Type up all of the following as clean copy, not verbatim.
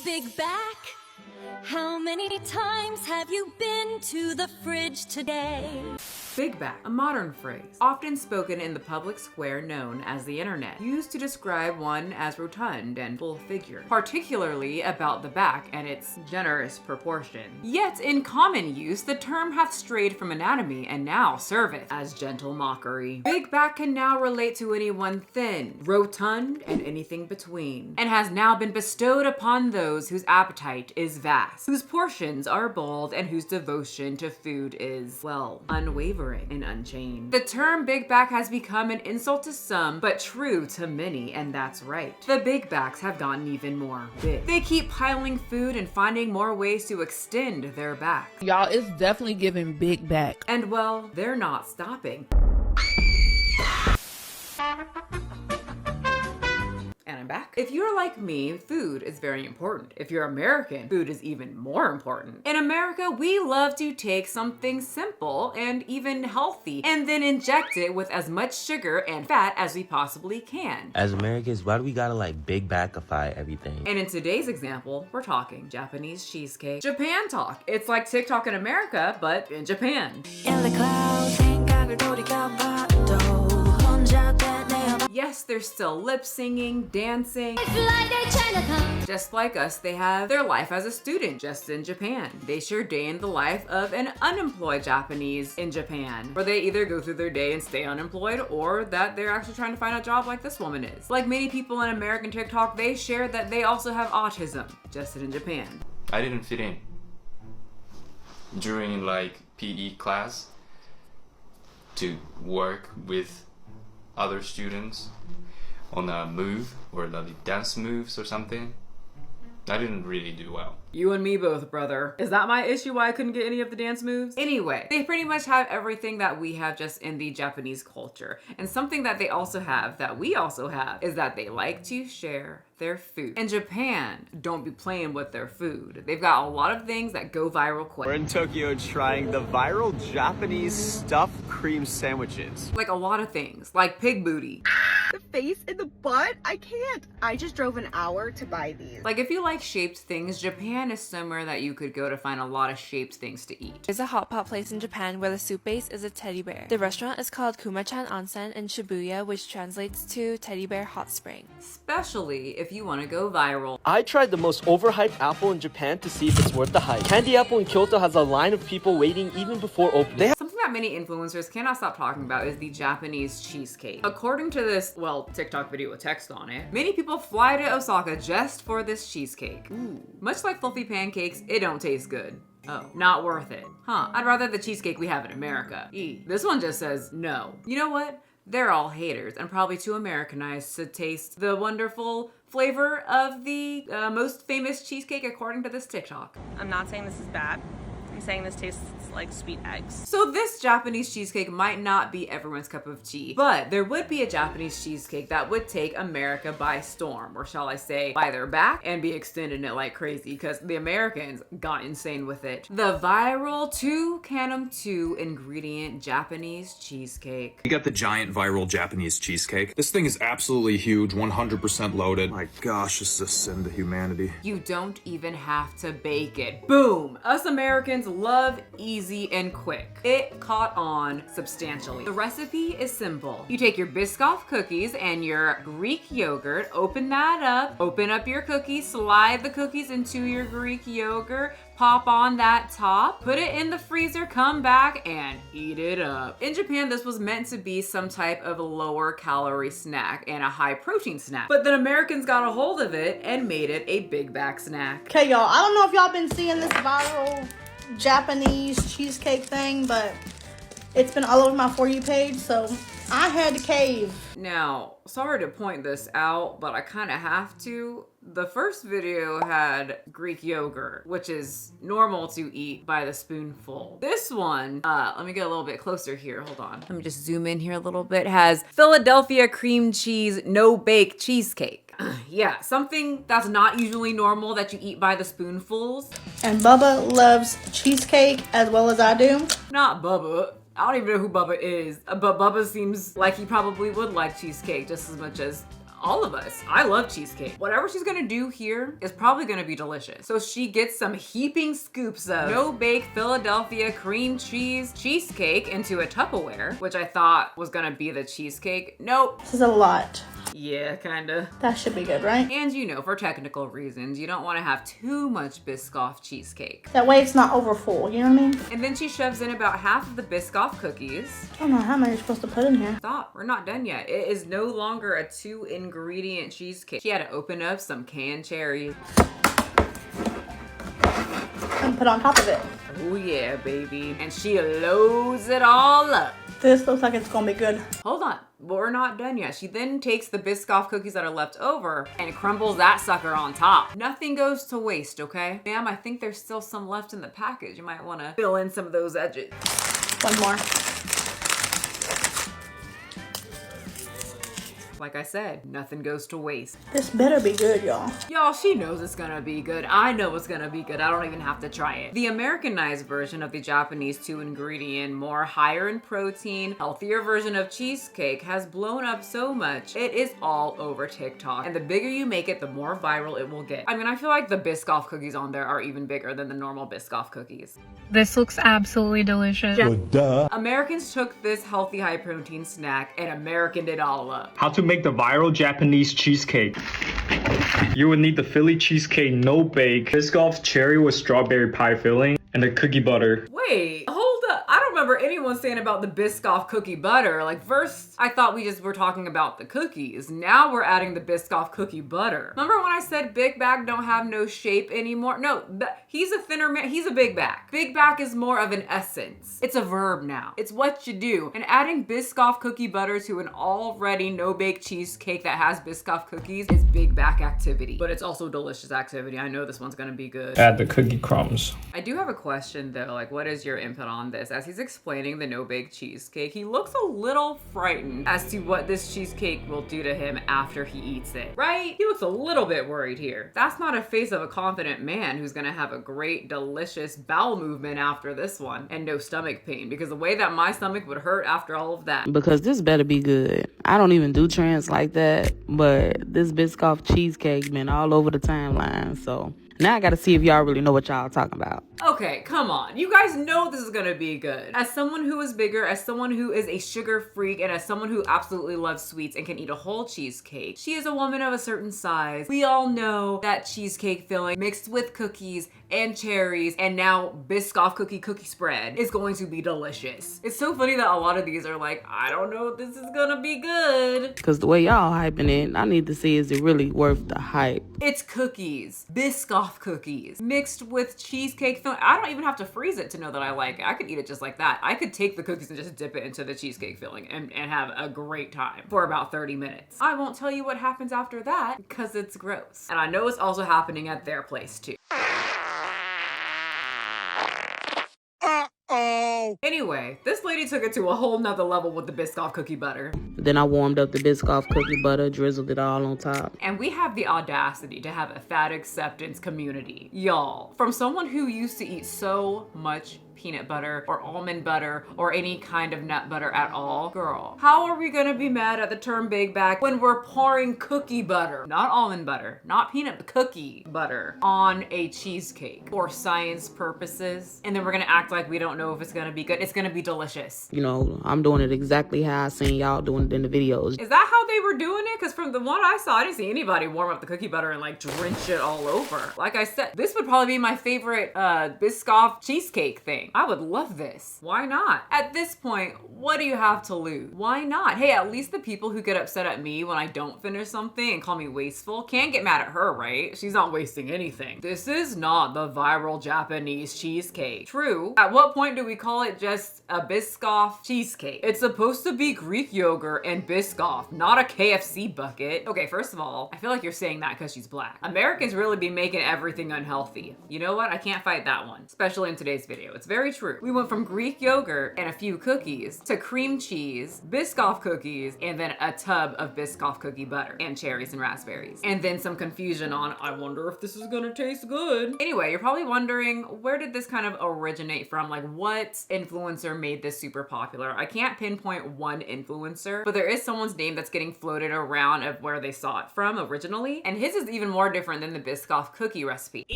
Big Back, how many times have you been to the fridge today? Big back, a modern phrase, often spoken in the public square known as the internet, used to describe one as rotund and full-figured, particularly about the back and its generous proportion. Yet in common use, the term hath strayed from anatomy and now serveth as gentle mockery. Big back can now relate to anyone thin, rotund, and anything between, and has now been bestowed upon those whose appetite is vast, whose portions are bold, and whose devotion to food is, well, unwavering and unchained. The term big back has become an insult to some, but true to many, and that's right. The big backs have gotten even more big. They keep piling food and finding more ways to extend their back. Y'all, it's definitely giving big back. And well, they're not stopping. And I'm back. If you're like me, food is very important. If you're American, food is even more important. In America, we love to take something simple and even healthy and then inject it with as much sugar and fat as we possibly can. As Americans, why do we gotta like big backify everything? And in today's example, we're talking Japanese cheesecake. Japan talk. It's like TikTok in America, but in Japan. In the clouds, Yes, they're still lip singing, dancing. Just like us, they have their life as a student just in Japan. They share day in the life of an unemployed Japanese in Japan, where they either go through their day and stay unemployed or that they're actually trying to find a job like this woman is. Like many people in American TikTok, they share that they also have autism, just in Japan. I didn't fit in during like PE class to work with other students on a move or like dance moves or something. I didn't really do well. You and me both, brother. Is that my issue why I couldn't get any of the dance moves? Anyway, they pretty much have everything that we have just in the Japanese culture. And something that they also have that we also have is that they like to share their food. In Japan, don't be playing with their food. They've got a lot of things that go viral quick. We're in Tokyo trying the viral Japanese stuffed cream sandwiches. Like a lot of things, like pig booty. The face and the butt? I can't. I just drove an hour to buy these. Like if you like shaped things, Japan is somewhere that you could go to find a lot of shaped things to eat. There's a hot pot place in Japan where the soup base is a teddy bear. The restaurant is called Kumachan Onsen in Shibuya, which translates to teddy bear hot spring. Especially if you want to go viral. I tried the most overhyped apple in Japan to see if it's worth the hype. Candy Apple in Kyoto has a line of people waiting even before opening. Something that many influencers cannot stop talking about is the Japanese cheesecake. According to this, well, TikTok video with text on it, many people fly to Osaka just for this cheesecake. Ooh. Much like fluffy pancakes, it don't taste good. Oh, not worth it. Huh, I'd rather the cheesecake we have in America. This one just says no. You know what? They're all haters and probably too Americanized to taste the wonderful flavor of the most famous cheesecake according to this TikTok. I'm not saying this is bad. I'm saying this tastes like sweet eggs. So this Japanese cheesecake might not be everyone's cup of tea, but there would be a Japanese cheesecake that would take America by storm, or shall I say, by their back, and be extending it like crazy because the Americans got insane with it. The viral 2 ingredient Japanese cheesecake. We got the giant viral Japanese cheesecake. This thing is absolutely huge, 100% loaded. My gosh, this is a sin to humanity. You don't even have to bake it. Boom! Us Americans love easy and quick. It caught on substantially. The recipe is simple. You take your Biscoff cookies and your Greek yogurt, open that up, open up your cookies, slide the cookies into your Greek yogurt, pop on that top, put it in the freezer, come back and eat it up. In Japan, this was meant to be some type of lower calorie snack and a high protein snack. But then Americans got a hold of it and made it a big back snack. Okay, y'all, I don't know if y'all been seeing this viral Japanese cheesecake thing, but it's been all over my For You page, so I had to cave. Now, sorry to point this out, but I kind of have to. The first video had Greek yogurt, which is normal to eat by the spoonful. This one, let me get a little bit closer here, hold on. Let me just zoom in here a little bit, has Philadelphia cream cheese no-bake cheesecake. Yeah, something that's not usually normal that you eat by the spoonfuls. And Bubba loves cheesecake as well as I do. Not Bubba. I don't even know who Bubba is, but Bubba seems like he probably would like cheesecake just as much as All of us. I love cheesecake. Whatever she's gonna do here is probably gonna be delicious. So she gets some heaping scoops of no-bake Philadelphia cream cheese cheesecake into a Tupperware, which I thought was gonna be the cheesecake. Nope. This is a lot. Yeah, kinda. That should be good, right? And you know, for technical reasons, you don't want to have too much Biscoff cheesecake. That way it's not over full, you know what I mean? And then she shoves in about half of the Biscoff cookies. I don't know how many you're supposed to put in here. Stop, we're not done yet. It is no longer a 2-ingredient cheesecake. She had to open up some canned cherries. And put on top of it. Oh yeah, baby. And she loads it all up. This looks like it's gonna be good. Hold on, we're not done yet. She then takes the Biscoff cookies that are left over and crumbles that sucker on top. Nothing goes to waste, okay? Ma'am, I think there's still some left in the package. You might wanna fill in some of those edges. One more. Like I said, nothing goes to waste. This better be good, y'all. Y'all, she knows it's gonna be good. I know it's gonna be good. I don't even have to try it. The Americanized version of the Japanese 2-ingredient, more higher in protein, healthier version of cheesecake has blown up so much. It is all over TikTok. And the bigger you make it, the more viral it will get. I mean, I feel like the Biscoff cookies on there are even bigger than the normal Biscoff cookies. This looks absolutely delicious. Well, duh. Americans took this healthy high protein snack and Americaned it all up. How to make the viral Japanese cheesecake. You would need the Philly cheesecake no bake, Biscoff's cherry with strawberry pie filling, and the cookie butter. Wait, hold up. I don't remember anyone saying about the Biscoff cookie butter. Like first, I thought we just were talking about the cookies. Now we're adding the Biscoff cookie butter. Remember when I said big back don't have no shape anymore? No, he's a thinner man. He's a big back. Big back is more of an essence. It's a verb now. It's what you do. And adding Biscoff cookie butter to an already no-bake cheesecake that has Biscoff cookies is big back activity. But it's also delicious activity. I know this one's gonna be good. Add the cookie crumbs. I do have a question though, like what is your input on this? As he's explaining the no-bake cheesecake, he looks a little frightened as to what this cheesecake will do to him after he eats it, right? He looks a little bit worried here. That's not a face of a confident man who's gonna have a great, delicious bowel movement after this one and no stomach pain, because the way that my stomach would hurt after all of that. Because this better be good. I don't even do trends like that, but this Biscoff cheesecake been all over the timeline, so now I gotta see if y'all really know what y'all talking about. Okay, come on. You guys know this is gonna be good. As someone who is bigger, as someone who is a sugar freak, and as someone who absolutely loves sweets and can eat a whole cheesecake, she is a woman of a certain size. We all know that cheesecake filling mixed with cookies and cherries and now Biscoff cookie spread is going to be delicious. It's so funny that a lot of these are like, I don't know if this is gonna be good. Because the way y'all hyping it, I need to see, is it really worth the hype? It's cookies, Biscoff cookies, mixed with cheesecake filling. I don't even have to freeze it to know that I like it. I could eat it just like that. I could take the cookies and just dip it into the cheesecake filling and have a great time for about 30 minutes. I won't tell you what happens after that because it's gross. And I know it's also happening at their place too. Anyway, this lady took it to a whole nother level with the Biscoff cookie butter. Then I warmed up the Biscoff cookie butter, drizzled it all on top. And we have the audacity to have a fat acceptance community. Y'all, from someone who used to eat so much peanut butter or almond butter or any kind of nut butter at all, girl, how are we gonna be mad at the term big back when we're pouring cookie butter, not almond butter, not peanut, but cookie butter on a cheesecake for science purposes? And then we're gonna act like we don't know if it's gonna be good. It's gonna be delicious. You know, I'm doing it exactly how I seen y'all doing it in the videos. Is that how they were doing it? Because from the one I saw, I didn't see anybody warm up the cookie butter and like drench it all over. Like I said, this would probably be my favorite Biscoff cheesecake thing. I would love this. Why not? At this point, what do you have to lose? Why not? Hey, at least the people who get upset at me when I don't finish something and call me wasteful can't get mad at her, right? She's not wasting anything. This is not the viral Japanese cheesecake. True. At what point do we call it just a Biscoff cheesecake? It's supposed to be Greek yogurt and Biscoff, not a KFC bucket. Okay, first of all, I feel like you're saying that because she's black. Americans really be making everything unhealthy. You know what? I can't fight that one, especially in today's video. It's very true. We went from Greek yogurt and a few cookies to cream cheese, Biscoff cookies, and then a tub of Biscoff cookie butter and cherries and raspberries. And then some confusion on, I wonder if this is gonna taste good. Anyway, you're probably wondering, where did this kind of originate from? Like, what influencer made this super popular? I can't pinpoint one influencer, but there is someone's name that's getting floated around of where they saw it from originally. And his is even more different than the Biscoff cookie recipe.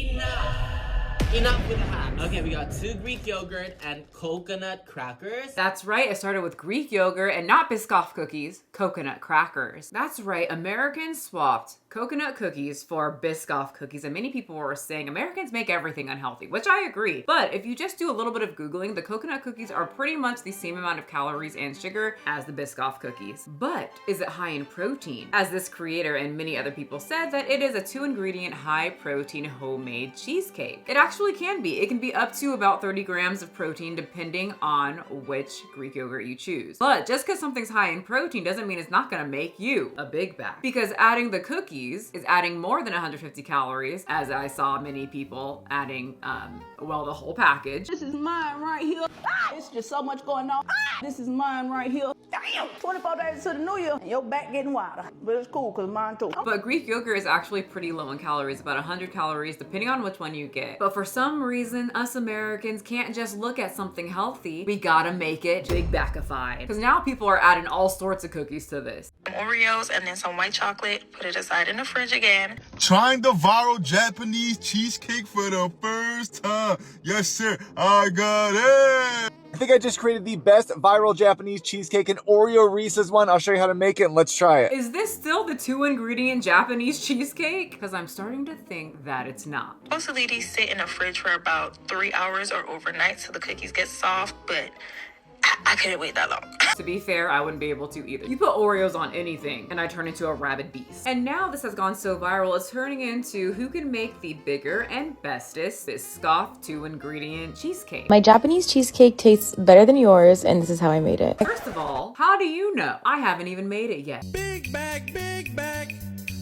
Enough with the hacks. Okay, we got 2 Greek yogurt and coconut crackers. That's right, it started with Greek yogurt and not Biscoff cookies, coconut crackers. That's right, Americans swapped coconut cookies for Biscoff cookies, and many people were saying Americans make everything unhealthy, which I agree. But if you just do a little bit of Googling, the coconut cookies are pretty much the same amount of calories and sugar as the Biscoff cookies. But is it high in protein? As this creator and many other people said, that it is a 2-ingredient, high-protein homemade cheesecake. It actually can be. It can be up to about 30 grams of protein depending on which Greek yogurt you choose. But just because something's high in protein doesn't mean it's not gonna make you a big bag. Because adding the cookies is adding more than 150 calories, as I saw many people adding, well, the whole package. This is mine right here. It's just so much going on. This is mine right here. Damn! 24 days to the new year, and your back getting wider. But it's cool, because mine too. But Greek yogurt is actually pretty low in calories, about 100 calories, depending on which one you get. But for some reason, us Americans can't just look at something healthy. We gotta make it big backified. Because now people are adding all sorts of cookies to this. Oreos and then some white chocolate, put it aside in the fridge again. Trying the viral Japanese cheesecake for the first time. Yes, sir, I got it. I think I just created the best viral Japanese cheesecake, an Oreo Reese's one. I'll show you how to make it and let's try it. Is this still the 2-ingredient Japanese cheesecake? Because I'm starting to think that it's not. Mostly these sit in the fridge for about 3 hours or overnight so the cookies get soft, but I couldn't wait that long. To be fair, I wouldn't be able to either. You put Oreos on anything and I turn into a rabid beast. And now this has gone so viral, it's turning into who can make the bigger and bestest Biscoff 2-ingredient cheesecake. My Japanese cheesecake tastes better than yours, and this is how I made it. First of all, how do you know? I haven't even made it yet. Big bag, big bag,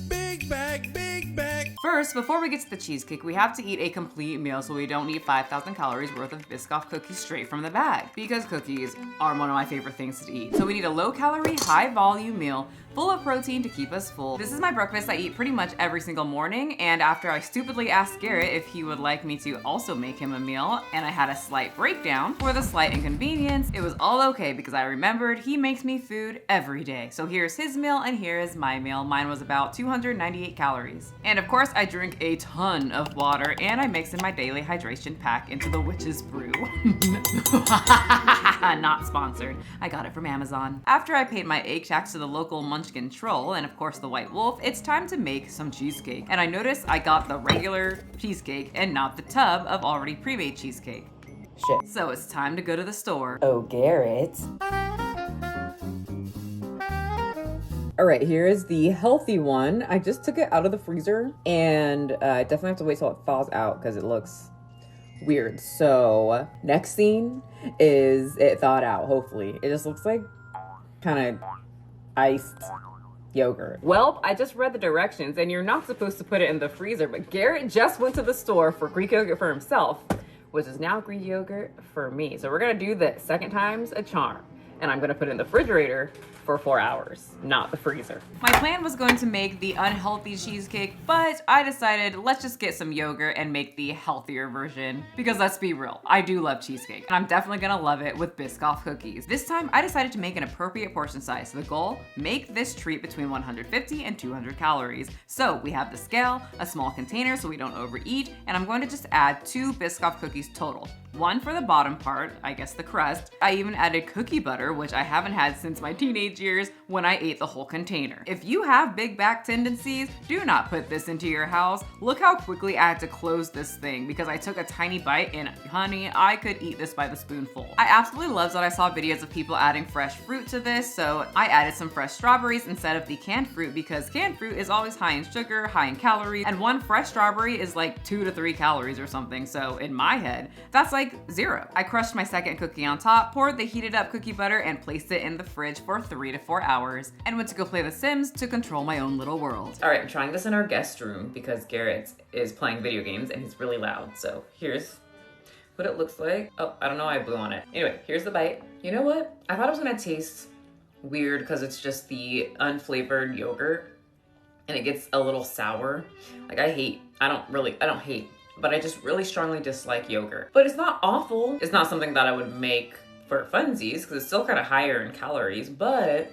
big bag, big bag. First, before we get to the cheesecake, we have to eat a complete meal so we don't need 5,000 calories worth of Biscoff cookies straight from the bag, because cookies are one of my favorite things to eat. So we need a low-calorie, high-volume meal full of protein to keep us full. This is my breakfast I eat pretty much every single morning, and after I stupidly asked Garrett if he would like me to also make him a meal, and I had a slight breakdown for the slight inconvenience, it was all okay because I remembered he makes me food every day. So here's his meal and here is my meal. Mine was about 298 calories. And of course I drink a ton of water and I mix in my daily hydration pack into the witch's brew. Not sponsored. I got it from Amazon. After I paid my egg tax to the local Munchkin troll and of course the white wolf, it's time to make some cheesecake. And I noticed I got the regular cheesecake and not the tub of already pre-made cheesecake. Shit. So it's time to go to the store. Oh, Garrett. All right, here is the healthy one. I just took it out of the freezer and I definitely have to wait till it thaws out because it looks weird. So next scene is it thawed out, hopefully. It just looks like kind of iced yogurt. Well, I just read the directions and you're not supposed to put it in the freezer, but Garrett just went to the store for Greek yogurt for himself, which is now Greek yogurt for me. So we're gonna do this. Second time's a charm. And I'm gonna put it in the refrigerator for 4 hours, not the freezer. My plan was going to make the unhealthy cheesecake, but I decided let's just get some yogurt and make the healthier version, because let's be real, I do love cheesecake, and I'm definitely gonna love it with Biscoff cookies. This time, I decided to make an appropriate portion size. The goal, make this treat between 150 and 200 calories. So we have the scale, a small container so we don't overeat, and I'm going to just add 2 Biscoff cookies total. One for the bottom part, I guess the crust. I even added cookie butter, which I haven't had since my teenage years when I ate the whole container. If you have big back tendencies, do not put this into your house. Look how quickly I had to close this thing because I took a tiny bite and honey, I could eat this by the spoonful. I absolutely love that I saw videos of people adding fresh fruit to this, so I added some fresh strawberries instead of the canned fruit because canned fruit is always high in sugar, high in calories, and one fresh strawberry is like 2 to 3 calories or something, so in my head, that's like 0. I crushed my second cookie on top, poured the heated up cookie butter, and placed it in the fridge for 3 to 4 hours, and went to go play The Sims to control my own little world. All right, I'm trying this in our guest room because Garrett is playing video games and he's really loud, so here's what it looks like. Oh, I don't know why I blew on it. Anyway, here's the bite. You know what? I thought it was gonna taste weird because it's just the unflavored yogurt and it gets a little sour. Like I don't hate, but I just really strongly dislike yogurt. But it's not awful. It's not something that I would make for funsies because it's still kind of higher in calories, but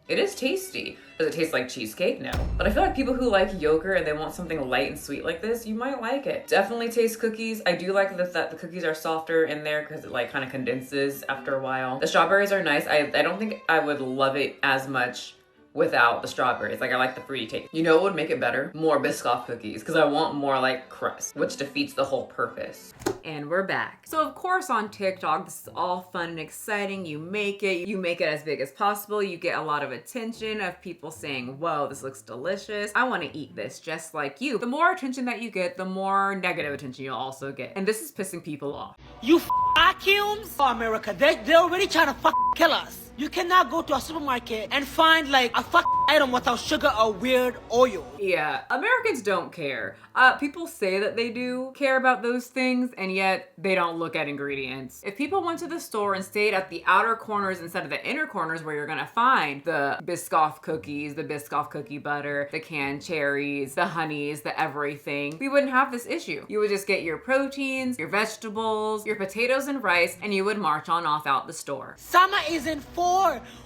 it is tasty. Does it taste like cheesecake? No. But I feel like people who like yogurt and they want something light and sweet like this, you might like it. Definitely tastes cookies. I do like that the cookies are softer in there because it like kind of condenses after a while. The strawberries are nice. I don't think I would love it as much without the strawberries. Like I like the fruity taste. You know what would make it better? More Biscoff cookies because I want more like crust, which defeats the whole purpose. And we're back. So of course on TikTok, this is all fun and exciting. You make it as big as possible. You get a lot of attention of people saying, whoa, this looks delicious. I want to eat this just like you. The more attention that you get, the more negative attention you'll also get. And this is pissing people off. You vacuums? Oh, America, they're already trying to kill us. You cannot go to a supermarket and find like a item without sugar or weird oil. Yeah, Americans don't care. People say that they do care about those things, and yet they don't look at ingredients. If people went to the store and stayed at the outer corners instead of the inner corners where you're gonna find the Biscoff cookies, the Biscoff cookie butter, the canned cherries, the honeys, the everything, we wouldn't have this issue. You would just get your proteins, your vegetables, your potatoes and rice, and you would march on off out the store. Summer is in 4.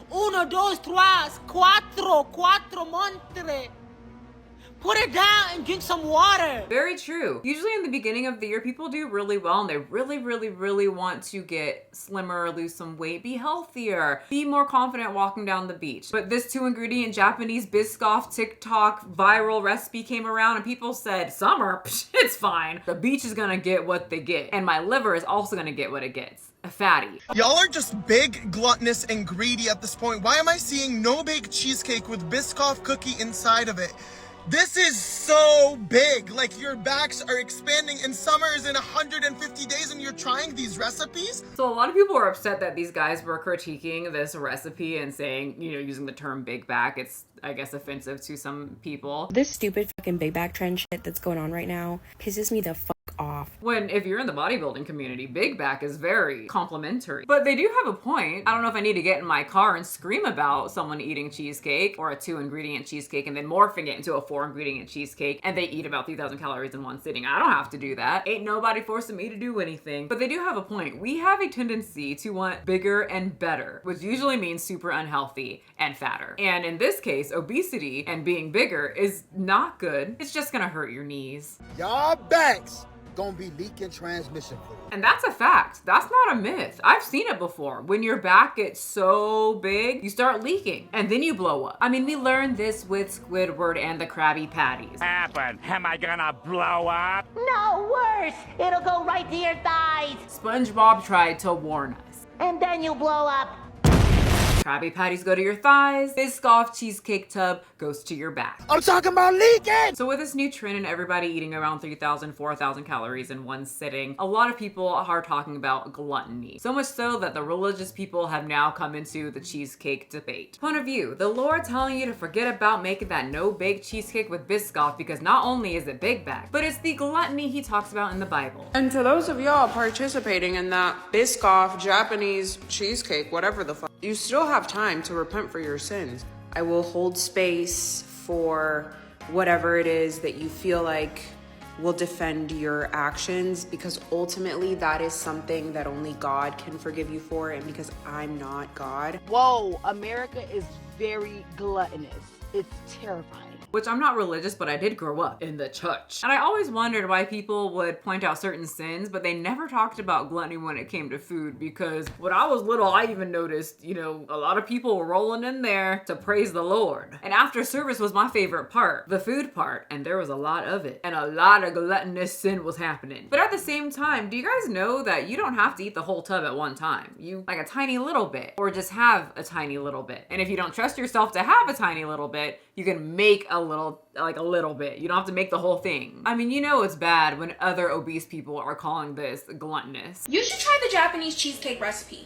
1, 2, 3, 4 montre. Put it down and drink some water. Very true. Usually in the beginning of the year, people do really well and they really want to get slimmer, lose some weight, be healthier, be more confident walking down the beach. But this 2-ingredient Japanese Biscoff TikTok viral recipe came around and people said, summer, it's fine. The beach is gonna get what they get. And my liver is also gonna get what it gets. A fatty. Y'all are just big, gluttonous, and greedy at this point. Why am I seeing no-bake cheesecake with Biscoff cookie inside of it? This is so big. Like your backs are expanding and summer is in 150 days and you're trying these recipes? So a lot of people are upset that these guys were critiquing this recipe and saying, you know, using the term big back. It's, I guess, offensive to some people. This stupid fucking big back trend shit that's going on right now pisses me the fuck off. When, if you're in the bodybuilding community, big back is very complimentary. But they do have a point. I don't know if I need to get in my car and scream about someone eating cheesecake or a 2-ingredient cheesecake and then morphing it into a 4-ingredient cheesecake and they eat about 3,000 calories in one sitting. I don't have to do that. Ain't nobody forcing me to do anything. But they do have a point. We have a tendency to want bigger and better, which usually means super unhealthy and fatter. And in this case, obesity and being bigger is not good. It's just gonna hurt your knees. Y'all backs gonna be leaking transmission fluid. And that's a fact. That's not a myth. I've seen it before. When your back gets so big, you start leaking and then you blow up. I mean, we learned this with Squidward and the Krabby Patties. Happen. Am I gonna blow up? No, worse. It'll go right to your thighs. SpongeBob tried to warn us. And then you blow up. Krabby Patties go to your thighs. Biscoff cheesecake tub goes to your back. I'm talking about leaking! So with this new trend and everybody eating around 3,000, 4,000 calories in one sitting, a lot of people are talking about gluttony. So much so that the religious people have now come into the cheesecake debate. Point of view, the Lord telling you to forget about making that no-bake cheesecake with Biscoff because not only is it big back, but it's the gluttony he talks about in the Bible. And to those of y'all participating in that Biscoff Japanese cheesecake, whatever the fuck, you still have time to repent for your sins. I will hold space for whatever it is that you feel like will defend your actions, because ultimately that is something that only God can forgive you for, and because I'm not God. Whoa, America is very gluttonous. It's terrifying. Which I'm not religious, but I did grow up in the church. And I always wondered why people would point out certain sins, but they never talked about gluttony when it came to food, because when I was little, I even noticed, you know, a lot of people were rolling in there to praise the Lord. And after service was my favorite part, the food part, and there was a lot of it. And a lot of gluttonous sin was happening. But at the same time, do you guys know that you don't have to eat the whole tub at one time? You like a tiny little bit, or just have a tiny little bit. And if you don't trust yourself to have a tiny little bit, you can make a little bit. You don't have to make the whole thing. I mean, you know it's bad when other obese people are calling this gluttonous. You should try the Japanese cheesecake recipe.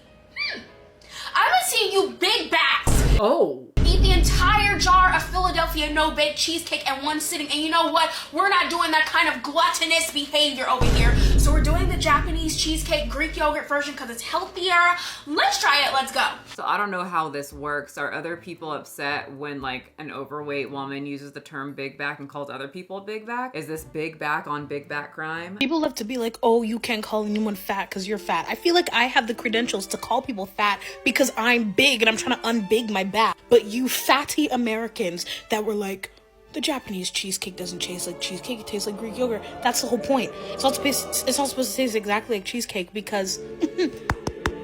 I've been seeing you big backs. Oh. Eat the entire jar of Philadelphia no-bake cheesecake at one sitting, and you know what? We're not doing that kind of gluttonous behavior over here. So we're doing the Japanese cheesecake Greek yogurt version because it's healthier. Let's try it. Let's go. So I don't know how this works. Are other people upset when like an overweight woman uses the term big back and calls other people big back? Is this big back on big back crime? People love to be like, oh, you can't call anyone fat because you're fat. I feel like I have the credentials to call people fat because I'm big and I'm trying to unbig my back. But you fatty Americans that were like, the Japanese cheesecake doesn't taste like cheesecake, it tastes like Greek yogurt. That's the whole point. It's not supposed to taste exactly like cheesecake because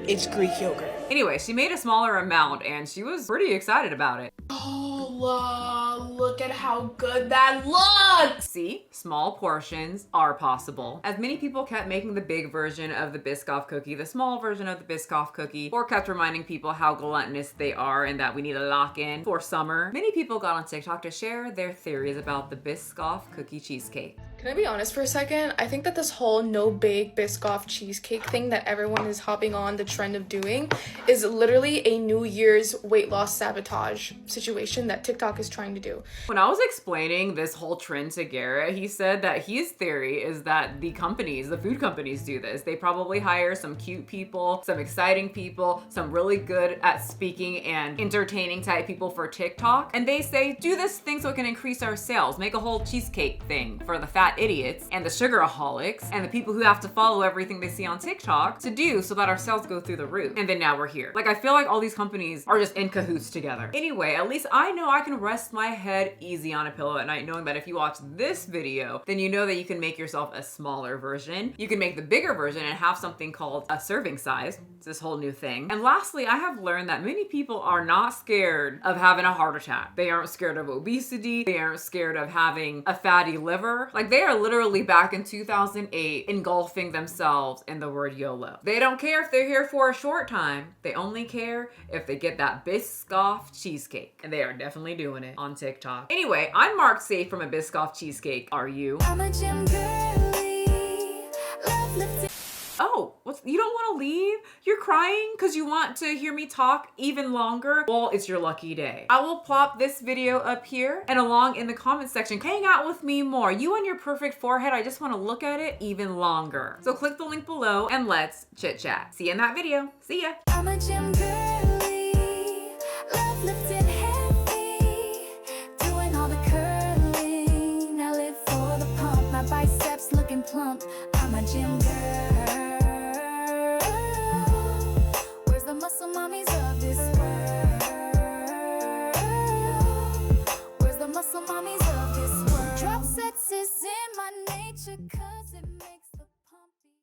it's Greek yogurt. Anyway, she made a smaller amount and she was pretty excited about it. Oh, look at how good that looks. See, small portions are possible. As many people kept making the big version of the Biscoff cookie, the small version of the Biscoff cookie, or kept reminding people how gluttonous they are and that we need to lock in for summer, many people got on TikTok to share their theories about the Biscoff cookie cheesecake. Can I be honest for a second? I think that this whole no-bake Biscoff cheesecake thing that everyone is hopping on the trend of doing is literally a New Year's weight loss sabotage situation that TikTok is trying to do. When I was explaining this whole trend to Garrett, he said that his theory is that the food companies do this. They probably hire some cute people, some exciting people, some really good at speaking and entertaining type people for TikTok. And they say, do this thing so it can increase our sales. Make a whole cheesecake thing for the fat idiots and the sugaraholics and the people who have to follow everything they see on TikTok to do so that our sales go through the roof. And then now we're here. Like, I feel like all these companies are just in cahoots together. Anyway, at least I know I can rest my head easy on a pillow at night knowing that if you watch this video, then you know that you can make yourself a smaller version. You can make the bigger version and have something called a serving size. It's this whole new thing. And lastly, I have learned that many people are not scared of having a heart attack. They aren't scared of obesity. They aren't scared of having a fatty liver. Like, they are literally back in 2008 engulfing themselves in the word YOLO. They don't care if they're here for a short time. They only care if they get that Biscoff cheesecake. And they are definitely doing it on TikTok. Anyway, I'm marked safe from a Biscoff cheesecake. Are you? I'm a gym girly. Oh, you don't want to leave? You're crying because you want to hear me talk even longer? Well, it's your lucky day. I will plop this video up here and along in the comment section. Hang out with me more. You and your perfect forehead, I just want to look at it even longer. So click the link below and let's chit chat. See you in that video. See ya. I'm a gym girly, love lifting heavy, doing all the curling. I live for the pump, my biceps looking plump. I'm a gym girl. Where's the muscle mommies of this?